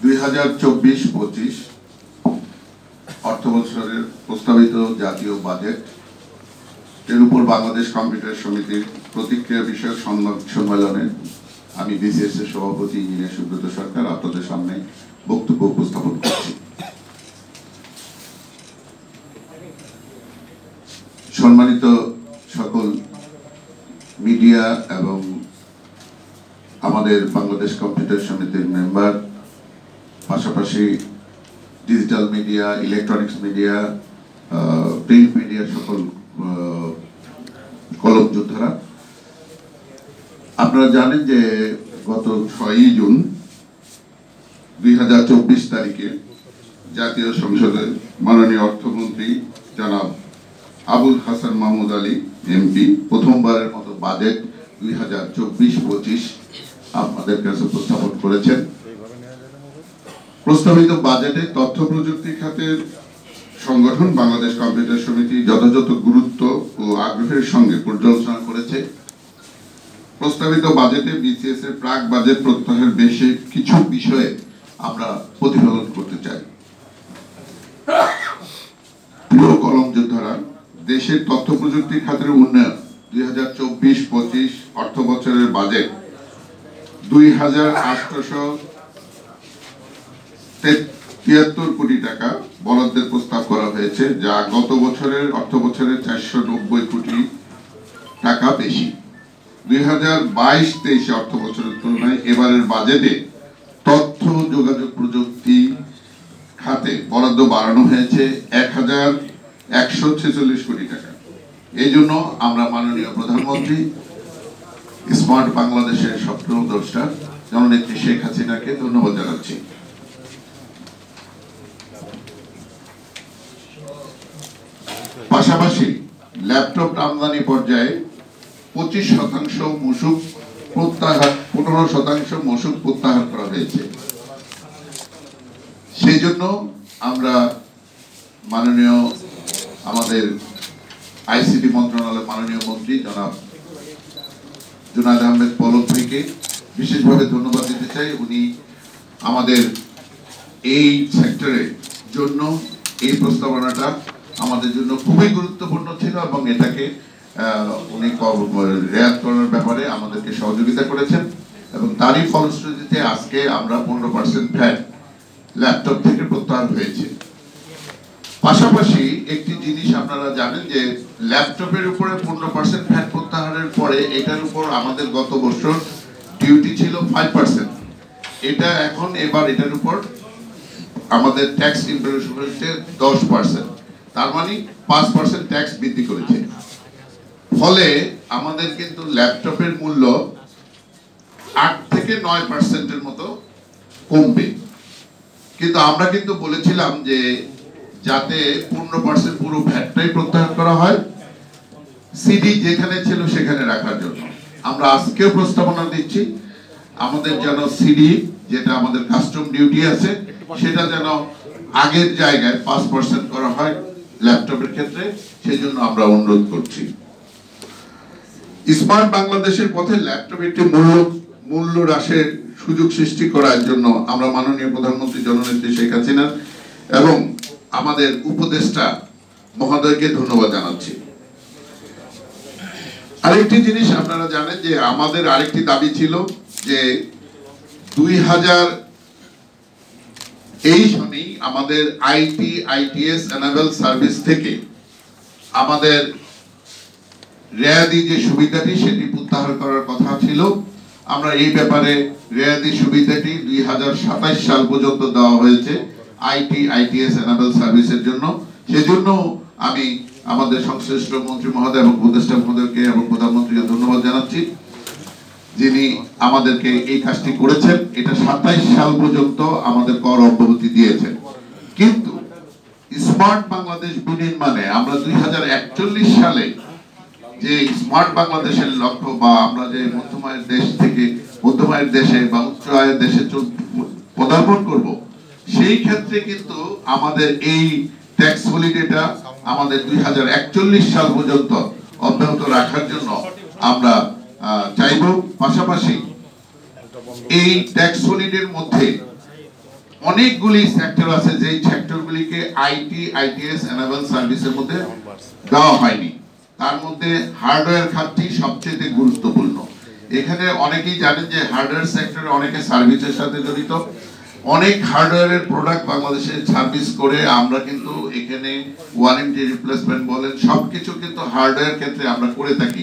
2024-25 অর্থবছরের প্রস্তাবিত জাতীয় বাজেট এর উপর বাংলাদেশ কম্পিউটার সমিতির প্রতিক্রিয়া বিষয়ক সংবাদ সম্মেলনে আমি বিসিএস এর সভাপতি ইঞ্জিনিয়ার সুব্রত সরকার আপনাদের সামনে বক্তব্য উপস্থাপন করছি। সম্মানিত সকল মিডিয়া এবং আমাদের বাংলাদেশ কম্পিউটার সমিতির মেম্বার, পাশাপাশি digital media, electronics media, print মিডিয়ার সকল কলম যোদ্ধারা, আপনারা জানেন যে গত 6 জুন 2024 তারিখে জাতীয় সংসদে মাননীয় অর্থমন্ত্রী জনাব আবুল হাসান মাহমুদ আলী এমপি প্রথমবারের মতো বাজেট 2024-25 আপনাদের কাছে উপস্থাপন করেছেন। প্রস্তাবিত বাজেটে তথ্য প্রযুক্তি খাতের সংগঠন বাংলাদেশ কম্পিউটার সমিতি যথাযথ গুরুত্ব ও আগ্রহের সঙ্গে পর্যালোচনা করেছে। প্রস্তাবিত বাজেটে বিসিএস এর প্রাক বাজেট প্রত্যাহারের বেশি কিছু বিষয়ে আমরা প্রতিফলন করতে চাই। প্রিয় কলম যোদ্ধারা, দেশের তথ্য প্রযুক্তি খাতের উন্নয়ন 2024-25 অর্থ বছরের বাজেট 2873 কোটি টাকা বরাদ্দের প্রস্তাব করা হয়েছে, যা গত বছরের অর্থ বছরের 490 কোটি টাকা বেশি। 2022-23 অর্থ বছরের তুলনায় এবারের বাজেটে তথ্য যোগাযোগ প্রযুক্তি খাতে বরাদ্দ বাড়ানো হয়েছে 1146 কোটি টাকা। এই জন্য আমরা মাননীয় প্রধানমন্ত্রী স্মার্ট বাংলাদেশের স্বপ্নদ্রষ্টা জননেত্রী শেখ হাসিনাকে ধন্যবাদ জানাচ্ছি। পাশাপাশি ল্যাপটপ আমদানি পর্যায়ে 25% মূসক প্রত্যাহার, 15% মূসক প্রত্যাহার করা হয়েছে। সেই জন্য আমরা মাননীয় আমাদের আইসিটি মন্ত্রণালয়ের মাননীয় মন্ত্রী জনাব জুনায়েদ আহমেদ পলক থেকে বিশেষভাবে ধন্যবাদ দিতে চাই। উনি আমাদের এই সেক্টরের জন্য এই প্রস্তাবনাটা আমাদের জন্য খুবই গুরুত্বপূর্ণ ছিল এবং এটাকে উনি রেয়াত করার ব্যাপারে আমাদেরকে সহযোগিতা করেছেন এবং তারই ফলশ্রুতিতে আজকে আমরা 15% ভ্যাট ল্যাপটপ থেকে প্রত্যাহার হয়েছে। পাশাপাশি একটি জিনিস আপনারা জানেন যে ল্যাপটপের উপরে 15% ভ্যাট প্রত্যাহারের পরে এটার উপর আমাদের গত বছর ডিউটি ছিল 5%। এটা এখন এবার এটার উপর আমাদের ট্যাক্স ইম্পোজিশন হচ্ছে 10%, তার মানে 5% ট্যাক্স বৃদ্ধি করেছে। ফলে আমাদের কিন্তু ল্যাপটপের মূল্য 8 থেকে 9% মতো কমবে। কিন্তু আমরা কিন্তু বলেছিলাম যে যাতে 15% পুরো ভ্যাটটাই প্রত্যাহার করা হয়, সিডি যেখানে ছিল সেখানে রাখার জন্য আমরা আজকেও প্রস্তাবনা দিচ্ছি আমাদের যেন সিডি যেটা আমাদের কাস্টম ডিউটি আছে সেটা যেন আগের জায়গায় 5% করা হয় ল্যাপটপের ক্ষেত্রে। সেই জন্য আমরা অনুরোধ করছি। স্মার্ট বাংলাদেশের পথে ল্যাপটপ একটি মূল্য হ্রাসের সুযোগ সৃষ্টি করার জন্য আমরা মাননীয় প্রধানমন্ত্রী জননেত্রী শেখ হাসিনা এবং আমাদের উপদেষ্টা মহোদয়কে ধন্যবাদ জানাচ্ছি। আরেকটি জিনিস আপনারা জানেন যে আমাদের আরেকটি দাবি ছিল যে 2023 সনেই আমাদের আইটি আইটিএস এনাবেল সার্ভিস থেকে আমাদের রেয়াদি যে সুবিধাটি সেটি প্রত্যাহার করার কথা ছিল। আমরা এই ব্যাপারে রেয়াদি সুবিধাটি 2027 সাল পর্যন্ত দেওয়া হয়েছে আইটি আইটিএস এনাবেল সার্ভিসের জন্য। সেজন্য আমি আমাদের সংশ্লিষ্ট মন্ত্রী মহোদয় এবং উপদেষ্টা মহোদয়কে এবং প্রধানমন্ত্রীকে ধন্যবাদ জানাচ্ছি, যিনি আমাদেরকে এই কাজটি করেছেন। এটা 27 সাল পর্যন্ত আমাদের কর অব্যাহতি দিয়েছেন। কিন্তু স্মার্ট বাংলাদেশ বিনির্মাণে আমরা 2041 সালে যে স্মার্ট বাংলাদেশের লক্ষ্য বা আমরা যে মধ্যমায়ের দেশ থেকে মধ্যমায়ের দেশে বা উচ্চ আয়ের দেশে পদার্পণ করব, সেই ক্ষেত্রে কিন্তু আমাদের এই ট্যাক্স হলিডেটা আমাদের 2041 সাল পর্যন্ত অব্যাহত রাখার জন্য আমরা চাইব। পাশাপাশি এই ট্যাক্স হলিডের মধ্যে অনেকগুলি সেক্টর আছে যেই সেক্টরগুলিকে আইটি আইটিএস এনাবেল সার্ভিসের মধ্যে দেওয়া হয়নি। তার মধ্যে হার্ডওয়্যার খাতটি সবচেয়ে গুরুত্বপূর্ণ। এখানে অনেকেই জানেন যে হার্ডওয়্যার সেক্টরে অনেকে সার্ভিসের সাথে জড়িত, অনেক হার্ডওয়্যারের প্রোডাক্ট বাংলাদেশে সার্ভিস করে আমরা কিন্তু এখানে ওয়ারেন্টি রিপ্লেসমেন্ট বলেন সবকিছু কিন্তু হার্ডওয়্যার ক্ষেত্রে আমরা করে থাকি।